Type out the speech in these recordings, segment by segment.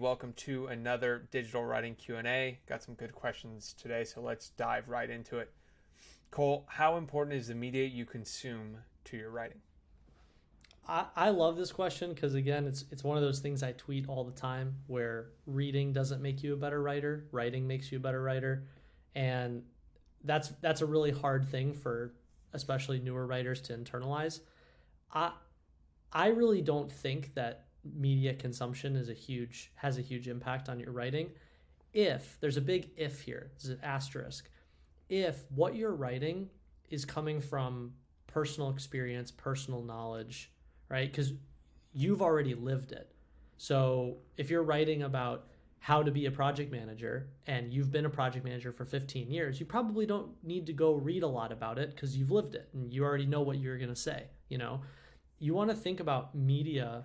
Welcome to another digital writing Q&A. Got some good questions today, so let's dive right into it. Cole, how important is the media you consume to your writing? I love this question because again, it's one of those things I tweet all the time where reading doesn't make you a better writer, writing makes you a better writer, and that's a really hard thing for especially newer writers to internalize. I I really don't think that media consumption has a huge impact on your writing. If there's a big if here, there's an asterisk. If what you're writing is coming from personal experience, personal knowledge, right? Because you've already lived it. So if you're writing about how to be a project manager and you've been a project manager for 15 years, you probably don't need to go read a lot about it because you've lived it and you already know what you're going to say. You want to think about media,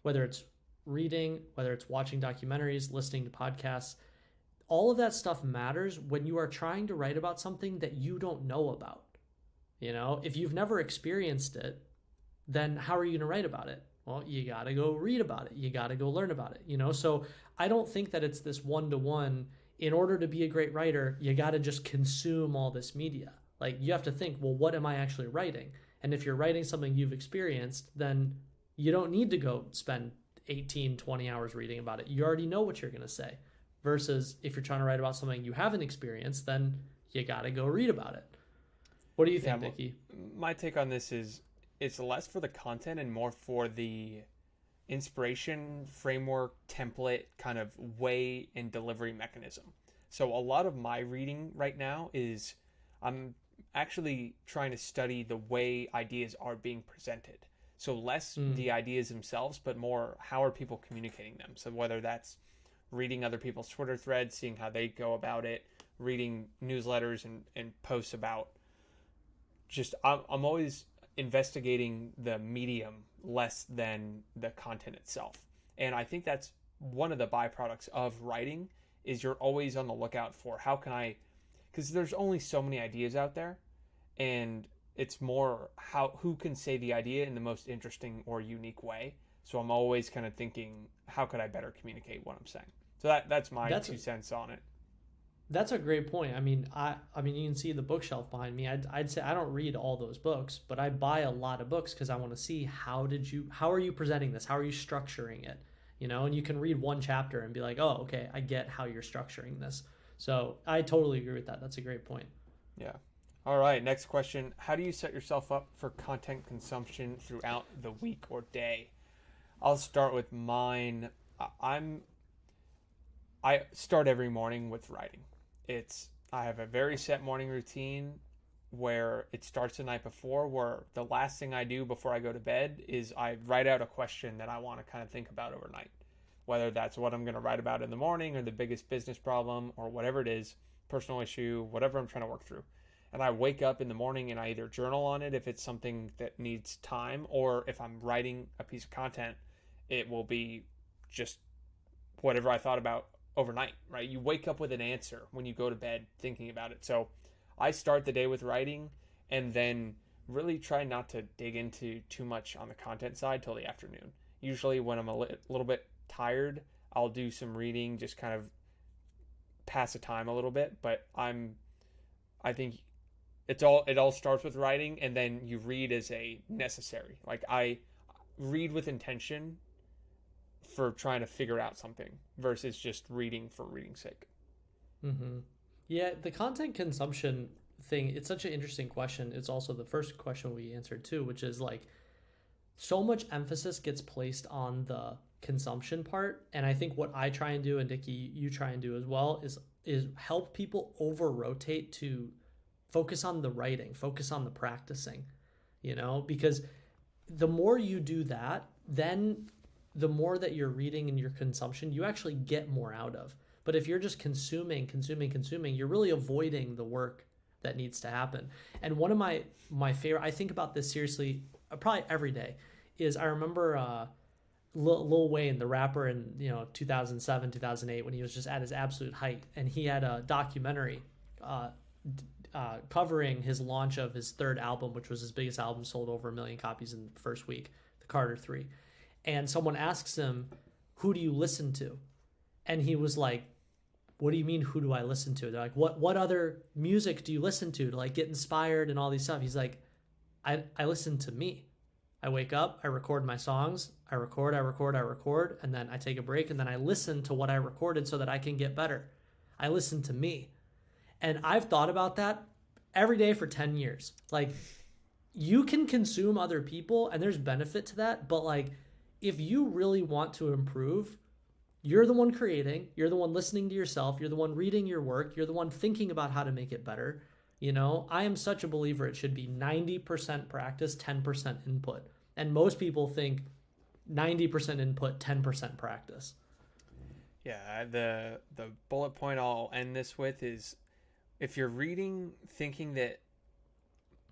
whether it's reading, whether it's watching documentaries, listening to podcasts. All of that stuff matters when you are trying to write about something that you don't know about. If you've never experienced it, then how are you going to write about it? Well, you got to go read about it. You got to go learn about it. So I don't think that it's this one-to-one. In order to be a great writer, you got to just consume all this media. Like you have to think, well, what am I actually writing? And if you're writing something you've experienced, then you don't need to go spend 18, 20 hours reading about it. You already know what you're going to say. Versus if you're trying to write about something you haven't experienced, then you got to go read about it. What do you think, Dickie? My take on this is it's less for the content and more for the inspiration, framework, template, kind of way and delivery mechanism. So a lot of my reading right now is I'm actually trying to study the way ideas are being presented. So less the ideas themselves, but more how are people communicating them. So whether that's reading other people's Twitter threads, seeing how they go about it, reading newsletters and posts about I'm always investigating the medium less than the content itself. And I think that's one of the byproducts of writing is you're always on the lookout for how can I, because there's only so many ideas out there, and it's more who can say the idea in the most interesting or unique way. So I'm always kind of thinking, how could I better communicate what I'm saying? So that's my That's 2 cents on it. that's a great point. I mean, you can see the bookshelf behind me. I'd say I don't read all those books, but I buy a lot of books because I want to see how are you presenting this? How are you structuring it? And you can read one chapter and be like, oh, okay, I get how you're structuring this. So I totally agree with that. That's a great point. Yeah. All right, next question. How do you set yourself up for content consumption throughout the week or day? I'll start with mine. I'm I start every morning with writing. I have a very set morning routine where it starts the night before, where the last thing I do before I go to bed is I write out a question that I want to kind of think about overnight. Whether that's what I'm going to write about in the morning or the biggest business problem or whatever it is, personal issue, whatever I'm trying to work through. And I wake up in the morning and I either journal on it if it's something that needs time, or if I'm writing a piece of content, it will be just whatever I thought about overnight, right? You wake up with an answer when you go to bed thinking about it. So I start the day with writing and then really try not to dig into too much on the content side till the afternoon. Usually when I'm a little bit tired, I'll do some reading, just kind of pass the time a little bit, but I think it all starts with writing, and then you read as a necessary. Like I read with intention for trying to figure out something versus just reading for reading's sake. Mm-hmm. Yeah, the content consumption thing, it's such an interesting question. It's also the first question we answered too, which is like so much emphasis gets placed on the consumption part. And I think what I try and do, and Dickie, you try and do as well, is help people over rotate to focus on the writing, focus on the practicing, because the more you do that, then the more that you're reading and your consumption, you actually get more out of. But if you're just consuming, you're really avoiding the work that needs to happen. And one of my favorite, I think about this seriously, probably every day, is I remember Lil Wayne, the rapper in 2007, 2008, when he was just at his absolute height, and he had a documentary covering his launch of his third album, which was his biggest album, sold over 1 million copies in the first week, the Carter 3. And someone asks him, who do you listen to? And he was like, what do you mean, who do I listen to? They're like, what other music do you listen to like get inspired and all these stuff? He's like, I listen to me. I wake up, I record my songs, I record, and then I take a break, and then I listen to what I recorded so that I can get better. I listen to me. And I've thought about that every day for 10 years. Like, you can consume other people and there's benefit to that, but like, if you really want to improve, you're the one creating, you're the one listening to yourself, you're the one reading your work, you're the one thinking about how to make it better. You know, I am such a believer it should be 90% practice, 10% input. And most people think 90% input, 10% practice. Yeah, the bullet point I'll end this with is, if you're reading thinking that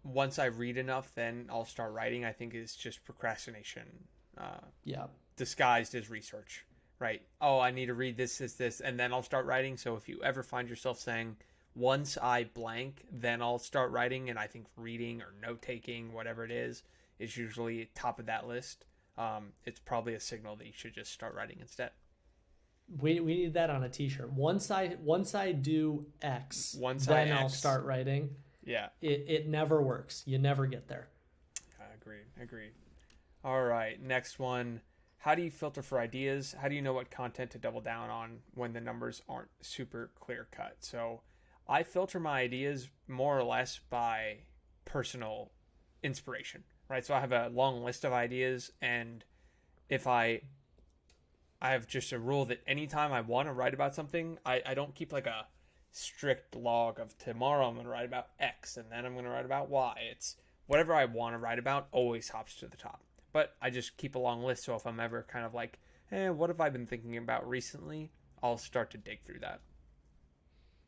once I read enough, then I'll start writing, I think is just procrastination. Yeah. Disguised as research, right? Oh, I need to read this, and then I'll start writing. So if you ever find yourself saying, once I blank, then I'll start writing, and I think reading or note taking, whatever it is usually top of that list. It's probably a signal that you should just start writing instead. We need that on a t-shirt. Once I do X, then I'll start writing. Yeah. It never works. You never get there. Agreed. All right, next one. How do you filter for ideas? How do you know what content to double down on when the numbers aren't super clear cut? So I filter my ideas more or less by personal inspiration, right? So I have a long list of ideas, and if I have just a rule that anytime I want to write about something, I don't keep like a strict log of tomorrow I'm going to write about X and then I'm going to write about Y. It's whatever I want to write about always hops to the top. But I just keep a long list, so if I'm ever kind of like, what have I been thinking about recently? I'll start to dig through that.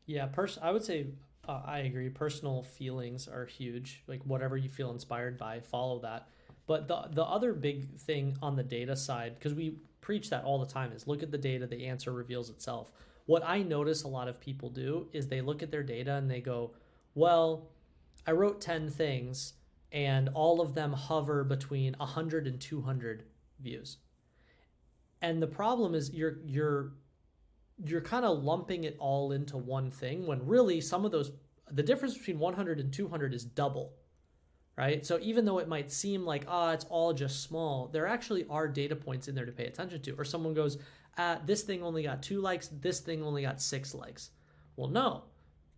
Yeah, I would say I agree. Personal feelings are huge. Like, whatever you feel inspired by, follow that. But the other big thing on the data side, because we preach that all the time, is look at the data, the answer reveals itself. What I notice a lot of people do is they look at their data and they go, well, I wrote 10 things and all of them hover between 100 and 200 views. And the problem is you're kind of lumping it all into one thing, when really some of those, the difference between 100 and 200 is double, right? So even though it might seem like, it's all just small, there actually are data points in there to pay attention to. Or someone goes, this thing only got 2 likes, this thing only got 6 likes. Well, no,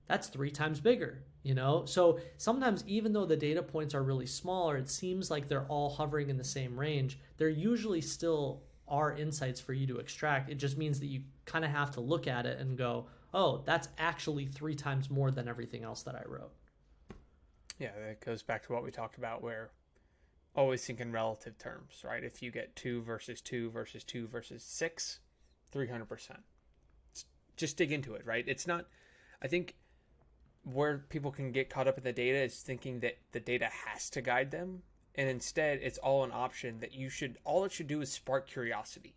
that's 3 times bigger, you know? So sometimes even though the data points are really small, or it seems like they're all hovering in the same range, there usually still are insights for you to extract. It just means that you kind of have to look at it and go, oh, that's actually 3 times more than everything else that I wrote. Yeah, that goes back to what we talked about, where always think in relative terms, right? If you get 2 versus 2 versus 2 versus 6, 300%. Just dig into it, right? It's not, I think where people can get caught up in the data is thinking that the data has to guide them. And instead, it's all an option that all it should do is spark curiosity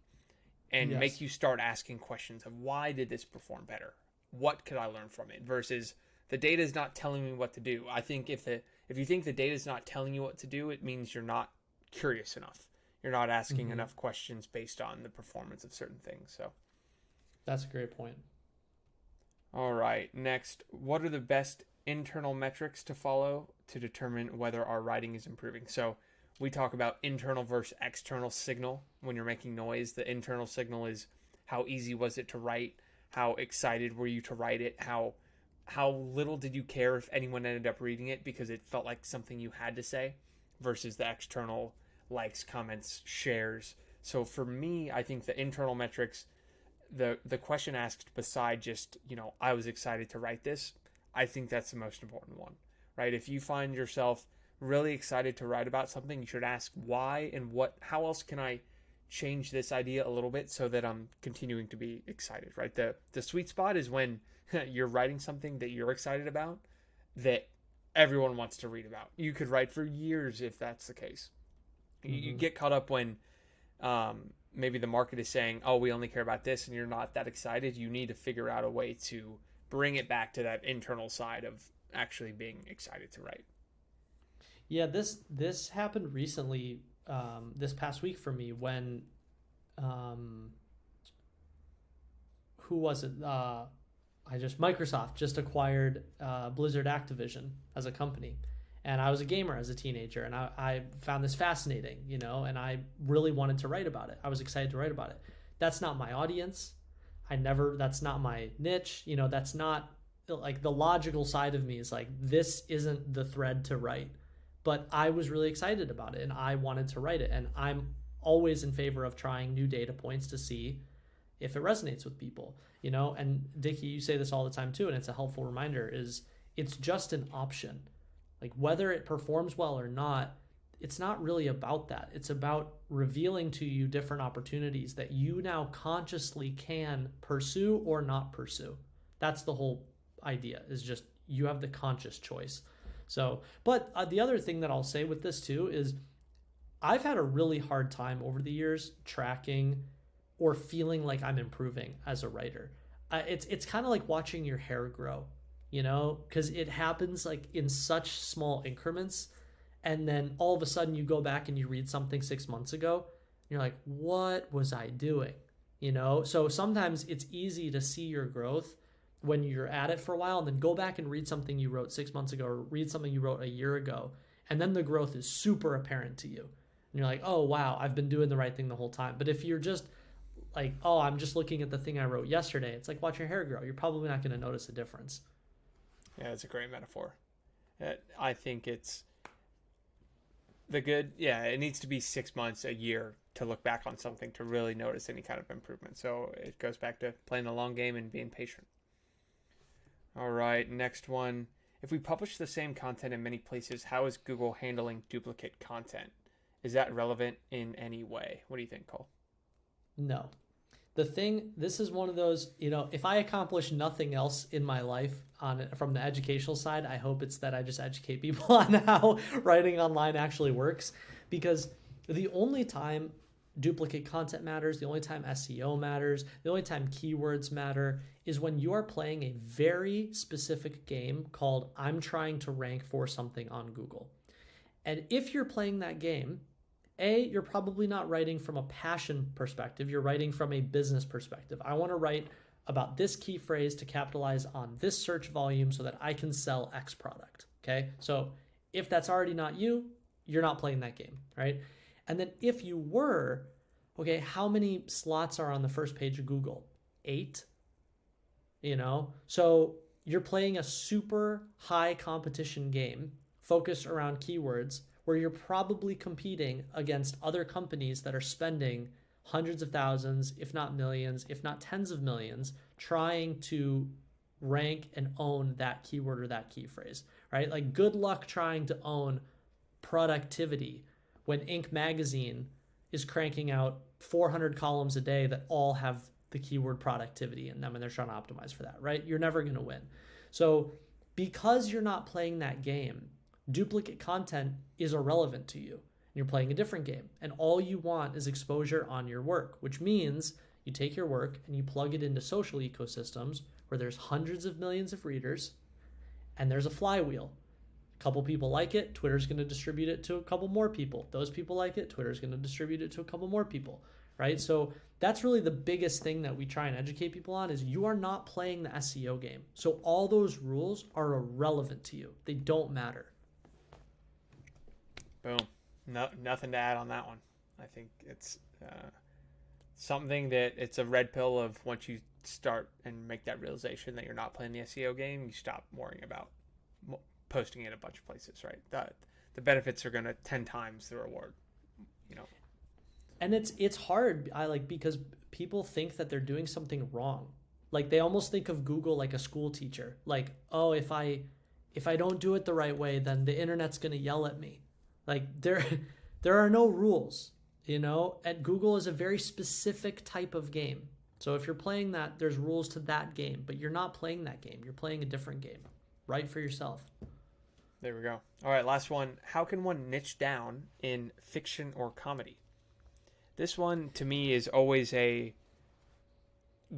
and make you start asking questions of, why did this perform better? What could I learn from it? Versus the data is not telling me what to do. I think if you think the data is not telling you what to do, it means you're not curious enough. You're not asking enough questions based on the performance of certain things. So that's a great point. All right. Next, what are the best internal metrics to follow to determine whether our writing is improving? So we talk about internal versus external signal. When you're making noise, the internal signal is how easy was it to write? How excited were you to write it? How little did you care if anyone ended up reading it because it felt like something you had to say, versus the external likes, comments, shares. So for me, I think the internal metrics, the question asked beside just, I was excited to write this, I think that's the most important one, right? If you find yourself really excited to write about something, you should ask why and how else can I change this idea a little bit so that I'm continuing to be excited, right? The sweet spot is when you're writing something that you're excited about that everyone wants to read about. You could write for years if that's the case. You get caught up when maybe the market is saying, oh, we only care about this, and you're not that excited. You need to figure out a way to bring it back to that internal side of actually being excited to write. Yeah, this happened recently, this past week for me, when who was it? Microsoft just acquired Blizzard Activision as a company. And I was a gamer as a teenager, and I found this fascinating, and I really wanted to write about it. I was excited to write about it. That's not my audience. That's not my niche. That's not like the logical side of me is like, this isn't the thread to write. But I was really excited about it, and I wanted to write it. And I'm always in favor of trying new data points to see if it resonates with people, And Dickie, you say this all the time too, and it's a helpful reminder, is it's just an option. Like whether it performs well or not, it's not really about that. It's about revealing to you different opportunities that you now consciously can pursue or not pursue. That's the whole idea, is just you have the conscious choice. So, but the other thing that I'll say with this too is I've had a really hard time over the years tracking or feeling like I'm improving as a writer. It's kind of like watching your hair grow, because it happens like in such small increments. And then all of a sudden you go back and you read something 6 months ago, and you're like, what was I doing? So sometimes it's easy to see your growth when you're at it for a while, and then go back and read something you wrote 6 months ago, or read something you wrote a year ago. And then the growth is super apparent to you. And you're like, oh, wow, I've been doing the right thing the whole time. But if you're just like, oh, I'm just looking at the thing I wrote yesterday, it's like watch your hair grow. You're probably not going to notice a difference. Yeah, it's a great metaphor. I think it's it needs to be 6 months, a year to look back on something to really notice any kind of improvement. So it goes back to playing the long game and being patient. All right, next one. If we publish the same content in many places, how is Google handling duplicate content? Is that relevant in any way? What do you think, Cole? No. This is one of those, if I accomplish nothing else in my life from the educational side, I hope it's that I just educate people on how writing online actually works. Because the only time duplicate content matters, the only time SEO matters, the only time keywords matter is when you are playing a very specific game called I'm trying to rank for something on Google. And if you're playing that game, you're probably not writing from a passion perspective. You're writing from a business perspective. I want to write about this key phrase to capitalize on this search volume so that I can sell X product. Okay. So if that's already not you, you're not playing that game, right? And then if you were, okay, how many slots are on the first page of Google? 8, So you're playing a super high competition game focused around keywords where you're probably competing against other companies that are spending hundreds of thousands, if not millions, if not tens of millions, trying to rank and own that keyword or that key phrase, right? Like good luck trying to own productivity when Inc. magazine is cranking out 400 columns a day that all have the keyword productivity in them and they're trying to optimize for that, right? You're never going to win. So because you're not playing that game, duplicate content is irrelevant to you. You're playing a different game, and all you want is exposure on your work, which means you take your work and you plug it into social ecosystems where there's hundreds of millions of readers, and there's a flywheel. A couple people like it, Twitter's going to distribute it to a couple more people. Those people like it, Twitter's going to distribute it to a couple more people, right? So that's really the biggest thing that we try and educate people on is you are not playing the SEO game. So all those rules are irrelevant to you. They don't matter. Boom. No, nothing to add on that one. I think it's something that it's a red pill of once you start and make that realization that you're not playing the SEO game, you stop worrying about posting it a bunch of places, right? The benefits are going to 10 times the reward, And it's hard, because people think that they're doing something wrong. Like they almost think of Google like a school teacher. Like, oh, if I don't do it the right way, then the internet's going to yell at me. Like there are no rules, and Google is a very specific type of game. So if you're playing that, there's rules to that game, but you're not playing that game. You're playing a different game. Write for yourself. There we go. All right, last one. How can one niche down in fiction or comedy? This one to me is always a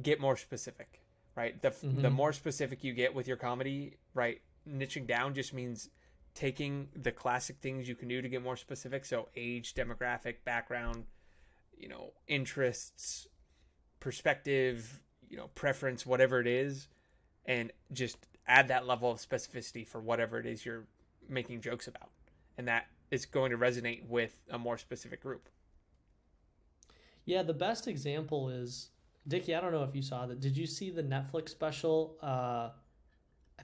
get more specific, right? The more specific you get with your comedy, right? Niching down just means taking the classic things you can do to get more specific. So age, demographic, background, interests, perspective, preference, whatever it is, and just add that level of specificity for whatever it is you're making jokes about. And that is going to resonate with a more specific group. Yeah, the best example is, Dickie, I don't know if you saw that. Did you see the Netflix special? I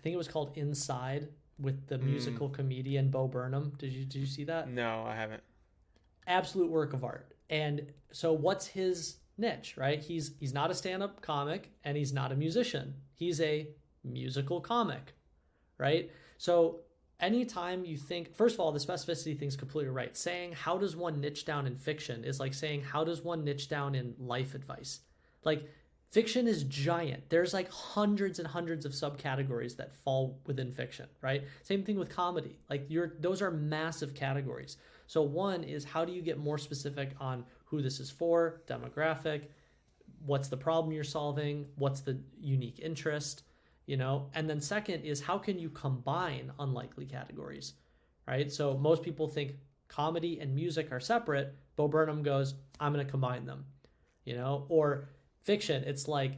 think it was called Inside, with the musical comedian Bo Burnham. Did you see that? No, I haven't. Absolute work of art. And so what's his niche, right? He's not a stand-up comic and he's not a musician. He's a musical comic, right? So anytime you think, first of all, the specificity thing's completely right. Saying how does one niche down in fiction is like saying how does one niche down in life advice. Like, fiction is giant. There's like hundreds and hundreds of subcategories that fall within fiction, right? Same thing with comedy. Like, those are massive categories. So one is, how do you get more specific on who this is for, demographic, what's the problem you're solving, what's the unique interest, And then second is, how can you combine unlikely categories, right? So most people think comedy and music are separate. Bo Burnham goes, I'm going to combine them, Or fiction, it's like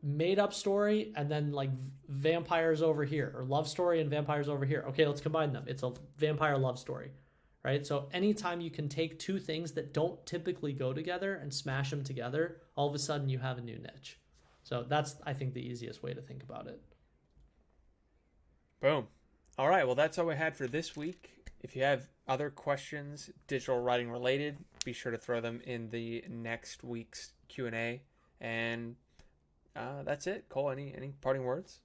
made up story and then like vampires over here, or love story and vampires over here. Okay, let's combine them. It's a vampire love story, right? So anytime you can take two things that don't typically go together and smash them together, all of a sudden you have a new niche. So that's, I think, the easiest way to think about it. Boom. All right, well, that's all we had for this week. If you have other questions, digital writing related, be sure to throw them in the next week's Q&A. And that's it. Cole, any parting words?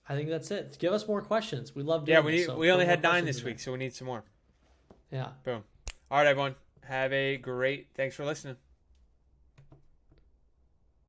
I think that's it. Give us more questions. We love doing this. We only had 9 this week, so we need some more. Yeah. Boom. All right, everyone. Have a great. Thanks for listening.